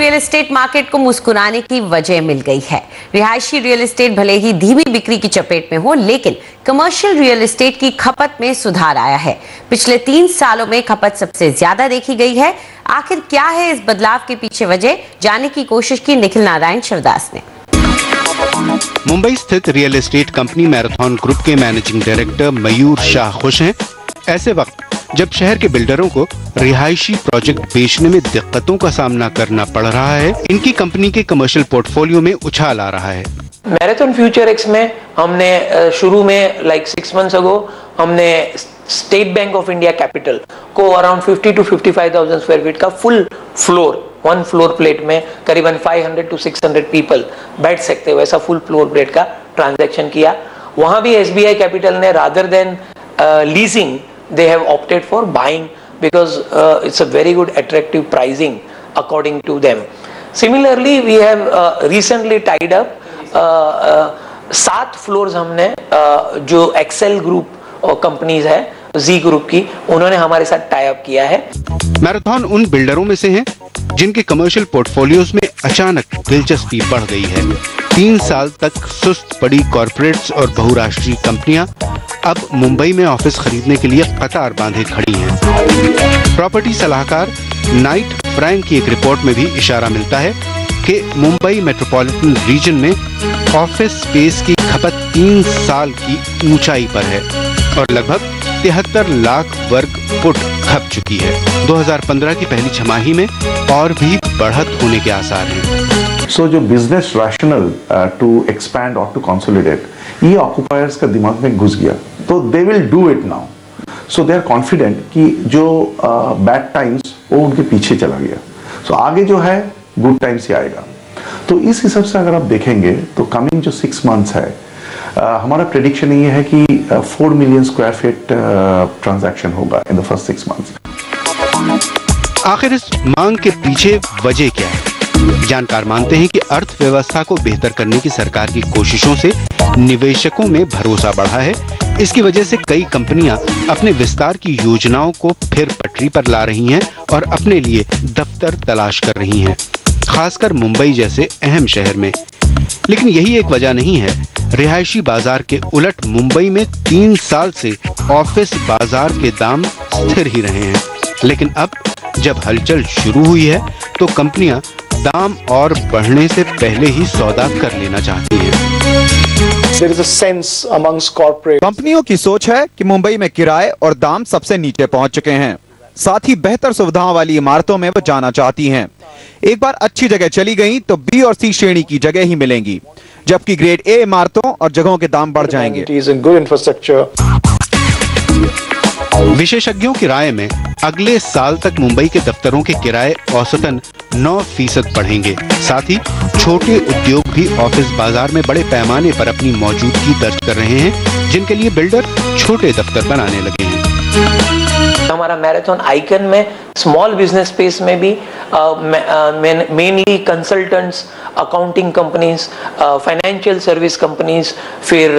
Real estate market को मुस्कुराने की वजह मिल गई है। रिहायशी रियल एस्टेट भले ही धीमी बिक्री की चपेट में हो, लेकिन कमर्शियल रियल एस्टेट की खपत में सुधार आया है। पिछले 3 सालों में खपत सबसे ज्यादा देखी गई है। आखिर क्या है इस बदलाव के पीछे वजह, जानने की कोशिश की निखिल नारायण शिवदास ने। मुंबई स्थित real estate company marathon group के मैनेजिंग डायरेक्टर मयूर शाह खुश हैं। ऐसे वक्त जब शहर के बिल्डरों को रिहायशी प्रोजेक्ट बेचने में दिक्कतों का सामना करना पड़ रहा है, इनकी कंपनी के कमर्शियल पोर्टफोलियो में उछाल आ रहा है। मैराथन फ्यूचर एक्स में हमने शुरू में 6 months अगो हमने state bank of India capital को अराउंड 50 to 55,000 स्क्वायर फीट का फुल फ्लोर, 1 फ्लोर प्लेट में करीबन 500 to 600 पीपल बैठ सकते हो, ऐसा फुल फ्लोर प्लेट का ट्रांजैक्शन किया। वहां भी एसबीआई कैपिटल ने rather than leasing they have opted for buying because it's a very good attractive pricing according to them. Similarly, we have recently tied up 7 floors हमने जो Excel group और companies है जी group की, उन्होंने हमारे साथ tie up किया है। मैराथन उन बिल्डरों में से हैं जिनके कमर्शियल पोर्टफोलियोज में अचानक दिलचस्पी बढ़ गई है। 3 साल तक सुस्त पड़ी कॉर्पोरेट्स और बहुराष्ट्रीय कंपनियां अब मुंबई में ऑफिस खरीदने के लिए कतार बांधे खड़ी हैं। प्रॉपर्टी सलाहकार नाइट फ्रैंक की एक रिपोर्ट में भी इशारा मिलता है कि मुंबई मेट्रोपॉलिटन रीजन में ऑफिस स्पेस की खपत 3 साल की ऊंचाई पर है और लगभग 73 लाख वर्ग फुट खप चुकी है। 2015 की पहली छमाही में और भी बढ़त होने के आसार हैं। सो जो बिजनेस रैशनल टू एक्सपैंड और टू कंसोलिडेट, ये ऑक्युपायर्स का दिमाग में घुस गया, तो they will do it now. So they are confident कि जो बैड टाइम्स वो उनके पीछे चला गया, सो आगे जो है गुड टाइम्स ही आएगा। तो इस हिसाब से अगर आप देखेंगे तो कमिंग जो 6 months है, हमारा प्रेडिक्शन ये है कि 4 million स्क्वायर फीट ट्रांजैक्शन होगा इन द फर्स्ट 6 months। आखिर इस मांग के पीछे वजह क्या है? जानकार मानते हैं कि अर्थव्यवस्था को बेहतर करने की सरकार की कोशिशों से निवेशकों में भरोसा बढ़ा है। इसकी वजह से कई कंपनियां अपने विस्तार की योजनाओं को फिर पटरी पर ला रही हैं और अपने लिए दफ्तर तलाश कर रही हैं, खासकर मुंबई जैसे अहम शहर में। लेकिन यही एक वजह नहीं है। रिहायशी बाजार के उलट मुंबई में 3 साल से ऑफिस बाजार के दाम स्थिर ही रहे हैं। लेकिन अब जब हलचल शुरू हुई है तो कंपनियां दाम और बढ़ने से पहले ही सौदा कर लेना चाहती हैं। There is a sense amongst corporate. कंपनियों की सोच है कि मुंबई में किराए और दाम सबसे नीचे पहुंच चुके हैं, साथ ही बेहतर सुविधाओं वाली इमारतों में वो जाना चाहती हैं। एक बार अच्छी जगह चली गई तो बी और सी श्रेणी की जगह ही मिलेंगी, जबकि ग्रेड ए इमारतों और जगहों के दाम बढ़ जाएंगे। विशेषज्ञों की राय में अगले साल तक मुंबई के दफ्तरों के किराए औसतन 9% बढ़ेंगे। साथ ही छोटे उद्योग भी ऑफिस बाजार में बड़े पैमाने पर अपनी मौजूदगी दर्ज कर रहे हैं, जिनके लिए बिल्डर छोटे दफ्तर बनाने लगे हैं। हमारा मैराथन आइकन में स्मॉल बिजनेस स्पेस में भी mainly consultants, accounting companies, financial service companies, फिर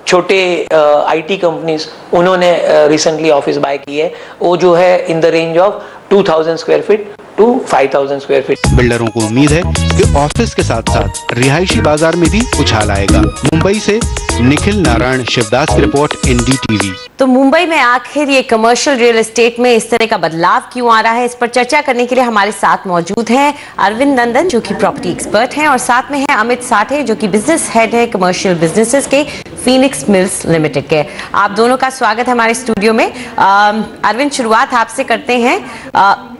छोटे आईटी कंपनीज, उन्होंने रिसेंटली ऑफिस बाय किए। वो जो है in the range of 2000 square feet to 5000 square feet. बिल्डरों को उम्मीद है कि ऑफिस के साथ साथ रिहायशी बाजार में भी उछाल आएगा। मुंबई से निखिल नारायण शिवदास की रिपोर्ट, NDTV। तो मुंबई में आखिर ये कमर्शियल रियल एस्टेट में इस तरह का बदलाव क्यों आ रहा है, इस पर चर्चा करने के लिए हमारे साथ मौजूद हैं अरविंद नंदन, जो कि प्रॉपर्टी एक्सपर्ट हैं, और साथ में है अमित साठे, जो कि बिजनेस हेड है कमर्शियल बिजनेसेस के फीनिक्स मिल्स लिमिटेड के। आप दोनों का स्वागत है हमारे स्टूडियो में। अरविंद, शुरुआत आपसे करते हैं।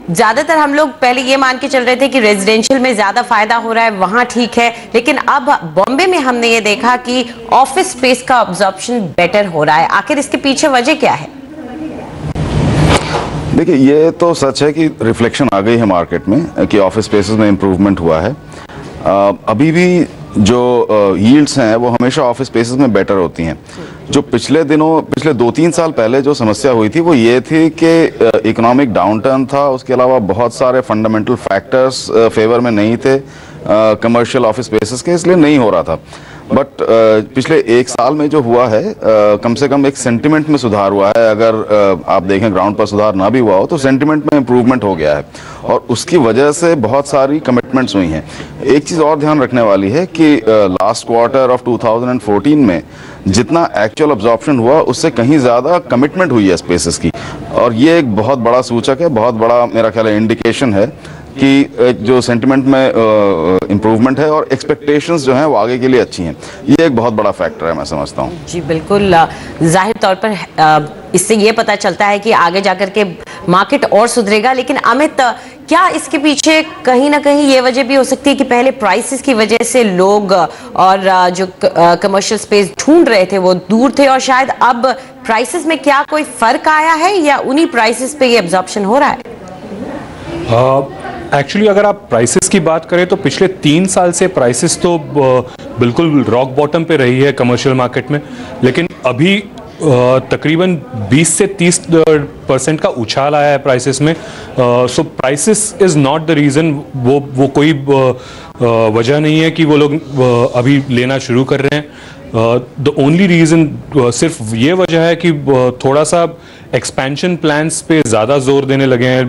ज्यादातर हम लोग पहले ये मान के चल रहे थे कि रेजिडेंशियल में ज्यादा फायदा हो रहा है, वहां ठीक है, लेकिन अब बॉम्बे में हमने ये देखा कि ऑफिस स्पेस का ऑब्जॉर्प्शन बेटर हो रहा है। आखिर इसके पीछे वजह क्या है? देखिए, ये तो सच है कि रिफ्लेक्शन आ गई है मार्केट में कि ऑफिस स्पेसेस में इम्प्रूवमेंट हुआ है। अभी भी जो यील्ड्स हैं वो हमेशा ऑफिस स्पेसेस में बेटर होती हैं। जो पिछले 2-3 साल पहले जो समस्या हुई थी वो ये थी कि इकोनॉमिक डाउनटर्न था, उसके अलावा बहुत सारे फंडामेंटल फैक्टर्स फेवर में नहीं थे कमर्शियल ऑफिस स्पेसेस के, इसलिए नहीं हो रहा था। बट पिछले एक साल में जो हुआ है कम से कम एक सेंटिमेंट में सुधार हुआ है। अगर आप देखें ग्राउंड पर सुधार ना भी हुआ हो तो सेंटिमेंट में इम्प्रूवमेंट हो गया है और उसकी वजह से बहुत सारी कमिटमेंट्स हुई हैं। एक चीज़ और ध्यान रखने वाली है कि लास्ट क्वार्टर ऑफ 2014 में जितना एक्चुअल अब्जॉर्प्शन हुआ उससे कहीं ज़्यादा कमिटमेंट हुई है स्पेसेस की, और ये एक बहुत बड़ा सूचक है, बहुत बड़ा मेरा ख्याल है इंडिकेशन है कि जो सेंटिमेंट में इम्प्रूवमेंट है और एक्सपेक्टेशंस जो हैं वो आगे के लिए अच्छी हैं। ये एक बहुत बड़ा फैक्टर है, मैं समझता हूँ। जी बिल्कुल, जाहिर तौर पर इससे ये पता चलता है कि आगे जाकर के मार्केट और सुधरेगा। लेकिन अमित, क्या इसके पीछे कहीं ना कहीं ये वजह भी हो सकती है कि पहले प्राइसेस की वजह से लोग और जो कमर्शियल स्पेस ढूंढ रहे थे वो दूर थे, और शायद अब प्राइसेस में क्या कोई फर्क आया है या उन्हीं प्राइसेस पे ये एब्जॉर्प्शन हो रहा है? एक्चुअली अगर आप प्राइसेस की बात करें तो पिछले 3 साल से प्राइसेस तो बिल्कुल रॉक बॉटम पे रही है कमर्शियल मार्केट में, लेकिन अभी तकरीबन 20 से 30% का उछाल आया है प्राइसेस में। So prices is not the reason, वो कोई वजह नहीं है कि वो लोग अभी लेना शुरू कर रहे हैं। द ओनली रीज़न सिर्फ ये वजह है कि थोड़ा सा एक्सपेंशन प्लान्स पे ज़्यादा जोर देने लगे हैं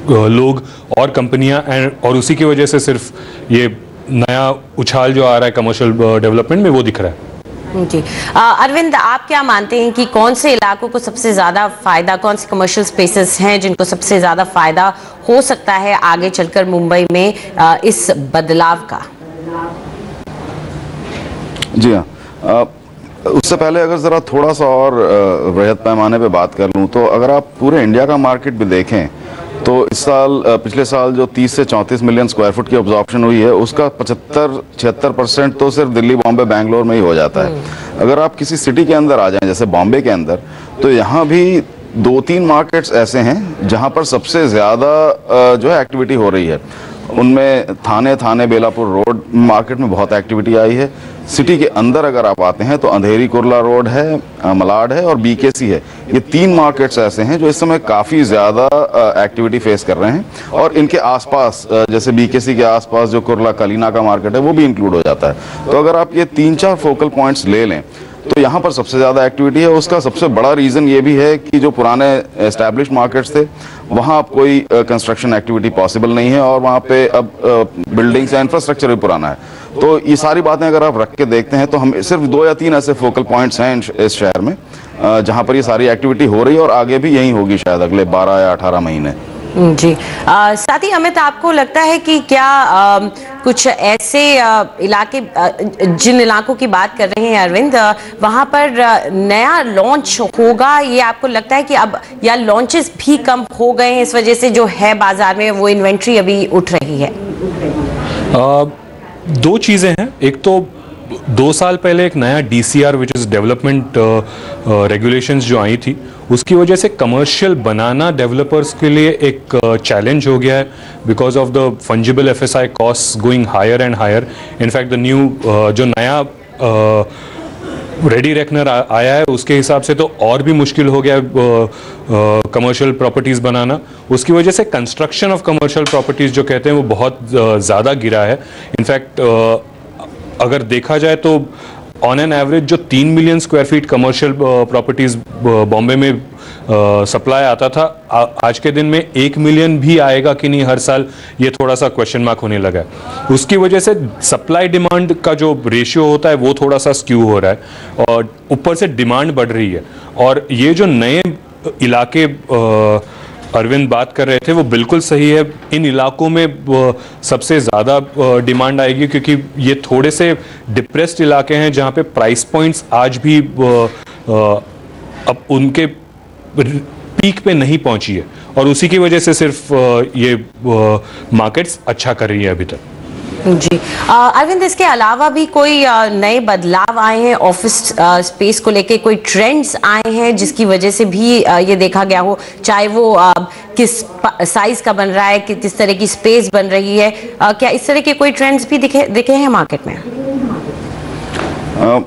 लोग और कंपनियां, और उसी की वजह से सिर्फ ये नया उछाल जो आ रहा है कमर्शियल डेवलपमेंट में वो दिख रहा है। जी अरविंद, आप क्या मानते हैं कि कौन से इलाकों को सबसे ज्यादा फायदा, कौन से कमर्शियल स्पेसेस हैं जिनको सबसे ज्यादा फायदा हो सकता है आगे चलकर मुंबई में इस बदलाव का? जी हाँ, उससे पहले अगर ज़रा थोड़ा सा और वृहद पैमाने पे बात कर लूँ तो अगर आप पूरे इंडिया का मार्केट भी देखें तो इस साल पिछले साल जो 30 से 34 मिलियन स्क्वायर फुट की ऑब्जॉर्प्शन हुई है उसका 75-76% तो सिर्फ दिल्ली, बॉम्बे, बैंगलोर में ही हो जाता है। अगर आप किसी सिटी के अंदर आ जाएं जैसे बॉम्बे के अंदर, तो यहाँ भी 2-3 मार्केट्स ऐसे हैं जहाँ पर सबसे ज़्यादा जो है एक्टिविटी हो रही है। उनमें थाने बेलापुर रोड मार्केट में बहुत एक्टिविटी आई है। सिटी के अंदर अगर आप आते हैं तो अंधेरी कुर्ला रोड है, मलाड है और बीकेसी है। ये 3 मार्केट्स ऐसे हैं जो इस समय काफ़ी ज़्यादा एक्टिविटी फेस कर रहे हैं, और इनके आसपास जैसे बीकेसी के आसपास जो कुर्ला कलीना का मार्केट है वो भी इंक्लूड हो जाता है। तो अगर आप ये 3-4 फोकल पॉइंट्स ले लें तो यहाँ पर सबसे ज़्यादा एक्टिविटी है। उसका सबसे बड़ा रीज़न ये भी है कि जो पुराने एस्टैब्लिश्ड मार्केट्स थे वहाँ अब कोई कंस्ट्रक्शन एक्टिविटी पॉसिबल नहीं है, और वहाँ पे अब बिल्डिंग्स या इंफ्रास्ट्रक्चर भी पुराना है। तो ये सारी बातें अगर आप रख के देखते हैं तो हम सिर्फ 2 या 3 ऐसे फोकल पॉइंट्स हैं इस शहर में जहाँ पर ये सारी एक्टिविटी हो रही है, और आगे भी यही होगी शायद अगले 12 या 18 महीने। जी साथ ही अमित, आपको लगता है कि क्या कुछ ऐसे इलाके, जिन इलाकों की बात कर रहे हैं अरविंद, वहां पर नया लॉन्च होगा? ये आपको लगता है कि अब या लॉन्चेस भी कम हो गए हैं इस वजह से जो है बाजार में वो इन्वेंट्री अभी उठ रही है? 2 चीज़ें हैं। एक तो 2 साल पहले एक नया DCR which is development regulations जो आई थी, उसकी वजह से कमर्शियल बनाना डेवलपर्स के लिए एक चैलेंज हो गया है because of the fungible FSI cost going higher and higher. In fact the new जो नया रेडी रेकनर आया है उसके हिसाब से तो और भी मुश्किल हो गया कमर्शियल प्रॉपर्टीज़ बनाना। उसकी वजह से कंस्ट्रक्शन ऑफ कमर्शियल प्रॉपर्टीज़ जो कहते हैं वो बहुत ज़्यादा गिरा है। इनफैक्ट अगर देखा जाए तो ऑन एन एवरेज जो 3 million square feet commercial properties Bombay में सप्लाई आता था, आज के दिन में 1 मिलियन भी आएगा कि नहीं हर साल, ये थोड़ा सा क्वेश्चन मार्क होने लगा है। उसकी वजह से सप्लाई डिमांड का जो रेशियो होता है वो थोड़ा सा स्क्यू हो रहा है, और ऊपर से डिमांड बढ़ रही है। और ये जो नए इलाके अरविंद बात कर रहे थे वो बिल्कुल सही है। इन इलाकों में सबसे ज़्यादा डिमांड आएगी क्योंकि ये थोड़े से डिप्रेस्ड इलाके हैं जहाँ पे प्राइस पॉइंट्स आज भी अब उनके पीक पे नहीं पहुँची है, और उसी की वजह से सिर्फ ये मार्केट्स अच्छा कर रही है अभी तक। जी अरविंद, इसके अलावा भी कोई नए बदलाव आए हैं ऑफिस स्पेस को लेके? कोई ट्रेंड्स आए हैं जिसकी वजह से भी ये देखा गया हो, चाहे वो किस साइज का बन रहा है, कि किस तरह की स्पेस बन रही है, क्या इस तरह के कोई ट्रेंड्स भी दिखे हैं मार्केट में?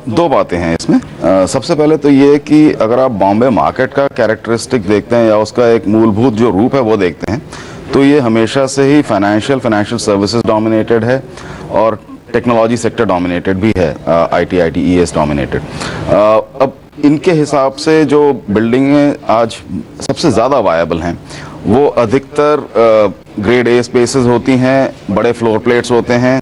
2 बातें हैं इसमें। सबसे पहले तो ये कि अगर आप बॉम्बे मार्केट का कैरेक्टरिस्टिक देखते हैं या उसका एक मूलभूत जो रूप है वो देखते हैं तो ये हमेशा से ही फाइनेंशियल सर्विसेज डोमिनेटेड है, और टेक्नोलॉजी सेक्टर डोमिनेटेड भी है, IT, ITES डोमिनेटेड। अब इनके हिसाब से जो बिल्डिंगें आज सबसे ज़्यादा वायबल हैं वो अधिकतर ग्रेड A स्पेसेस होती हैं, बड़े फ्लोर प्लेट्स होते हैं,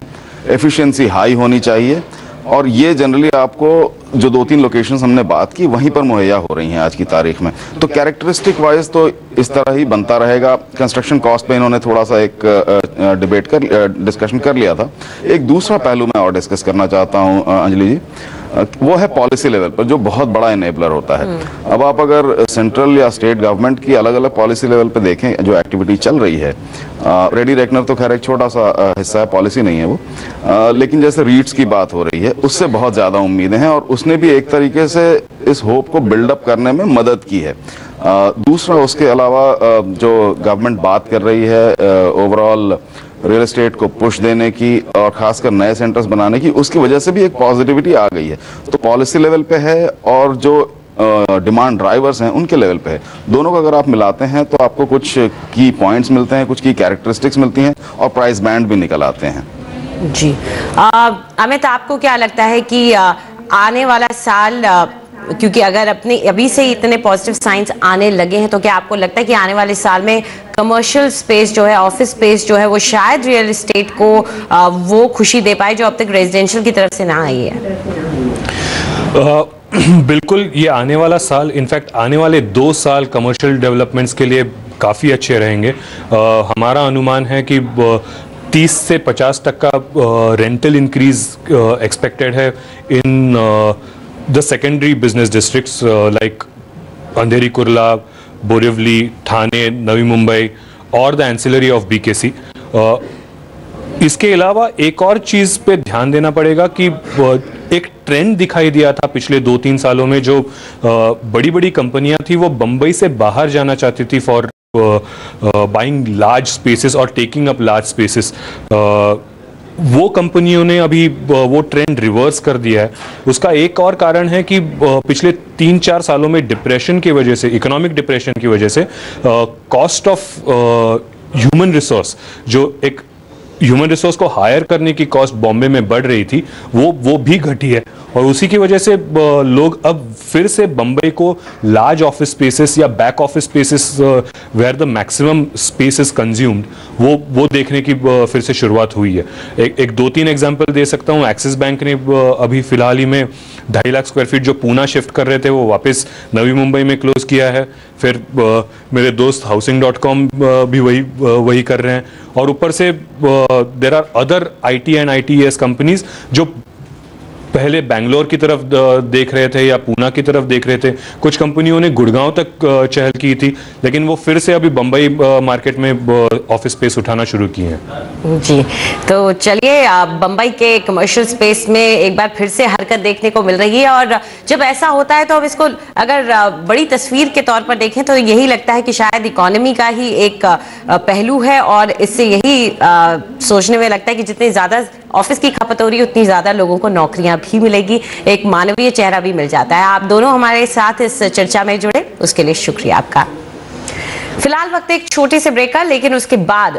एफिशिएंसी हाई होनी चाहिए, और ये जनरली आपको जो 2-3 लोकेशंस हमने बात की वहीं पर मुहैया हो रही हैं आज की तारीख में। तो कैरेक्टरिस्टिक वाइज तो इस तरह ही बनता रहेगा। कंस्ट्रक्शन कॉस्ट पे इन्होंने थोड़ा सा एक डिस्कशन कर लिया था। एक दूसरा पहलू मैं और डिस्कस करना चाहता हूं अंजलि जी, वो है पॉलिसी लेवल पर, जो बहुत बड़ा इनेबलर होता है। अब आप अगर सेंट्रल या स्टेट गवर्नमेंट की अलग अलग पॉलिसी लेवल पर देखें जो एक्टिविटी चल रही है, रेडी रेकनर तो खैर एक छोटा सा हिस्सा है, पॉलिसी नहीं है वो, लेकिन जैसे रीट्स की बात हो रही है उससे बहुत ज़्यादा उम्मीदें हैं, और उसने भी एक तरीके से इस होप को बिल्डअप करने में मदद की है। दूसरा उसके अलावा जो गवर्नमेंट बात कर रही है ओवरऑल रियल एस्टेट को पुश देने की और खासकर नए सेंटर्स बनाने की, उसकी वजह से भी एक पॉजिटिविटी आ गई है। तो पॉलिसी लेवल पे है और जो डिमांड ड्राइवर्स हैं उनके लेवल पे है। दोनों को अगर आप मिलाते हैं तो आपको कुछ की पॉइंट्स मिलते हैं, कुछ की कैरेक्टरिस्टिक्स मिलती हैं और प्राइस बैंड भी निकल आते हैं। जी अमित, आपको क्या लगता है कि आने वाला साल, क्योंकि अगर अपने अभी से इतने पॉजिटिव साइंस आने लगे हैं, तो क्या आपको लगता है कि आने वाले साल में कमर्शियल स्पेस जो है, ऑफिस स्पेस जो है, वो शायद रियल एस्टेट को वो खुशी दे पाए जो अब तक रेजिडेंशियल की तरफ से ना आई है? बिल्कुल, ये आने वाला साल, इनफैक्ट आने वाले 2 साल कमर्शियल डेवलपमेंट्स के लिए काफ़ी अच्छे रहेंगे। हमारा अनुमान है कि 30 से 50% का रेंटल इंक्रीज एक्सपेक्टेड है in the secondary business districts like Andheri Kurla, Borivali, Thane, Navi Mumbai और द एंसिलरी ऑफ BKC। इसके अलावा एक और चीज़ पे ध्यान देना पड़ेगा कि एक ट्रेंड दिखाई दिया था पिछले 2-3 सालों में, जो बड़ी बड़ी कंपनियां थी वो बंबई से बाहर जाना चाहती थी फॉर बाइंग लार्ज स्पेसेस और टेकिंग अप लार्ज स्पेसेस। वो कंपनियों ने अभी वो ट्रेंड रिवर्स कर दिया है। उसका एक और कारण है कि पिछले 3-4 सालों में डिप्रेशन की वजह से, इकोनॉमिक डिप्रेशन की वजह से कॉस्ट ऑफ ह्यूमन रिसोर्स, जो एक ह्यूमन रिसोर्स को हायर करने की कॉस्ट बॉम्बे में बढ़ रही थी, वो भी घटी है, और उसी की वजह से लोग अब फिर से बंबई को लार्ज ऑफिस स्पेसेस या back office spaces where the maximum space is consumed, वो देखने की फिर से शुरुआत हुई है। एक 2-3 एग्जांपल दे सकता हूँ। एक्सिस बैंक ने अभी फिलहाल ही में 2.5 लाख स्क्वायर फीट जो पूना शिफ्ट कर रहे थे वो वापस नवी मुंबई में क्लोज किया है। फिर मेरे दोस्त housing.com भी वही कर रहे हैं, और ऊपर से there are other IT and ITES companies जो पहले बेंगलोर की तरफ देख रहे थे या पूना की तरफ देख रहे थे। कुछ कंपनियों ने गुड़गांव तक चहल की थी, लेकिन वो फिर से अभी बंबई मार्केट में ऑफिस स्पेस उठाना शुरू किए हैं। जी, तो चलिए, बंबई के कमर्शियल स्पेस में एक बार फिर से हरकत देखने को मिल रही है, और जब ऐसा होता है तो अब इसको अगर बड़ी तस्वीर के तौर पर देखें तो यही लगता है कि शायद इकोनॉमी का ही एक पहलू है, और इससे यही सोचने में लगता है कि जितनी ज्यादा ऑफिस की खपत हो रही है उतनी ज्यादा लोगों को नौकरियां भी मिलेगी, एक मानवीय चेहरा भी मिल जाता है। आप दोनों हमारे साथ इस चर्चा में जुड़े, उसके लिए शुक्रिया आपका। फिलहाल वक्त एक छोटे से ब्रेक का, लेकिन उसके बाद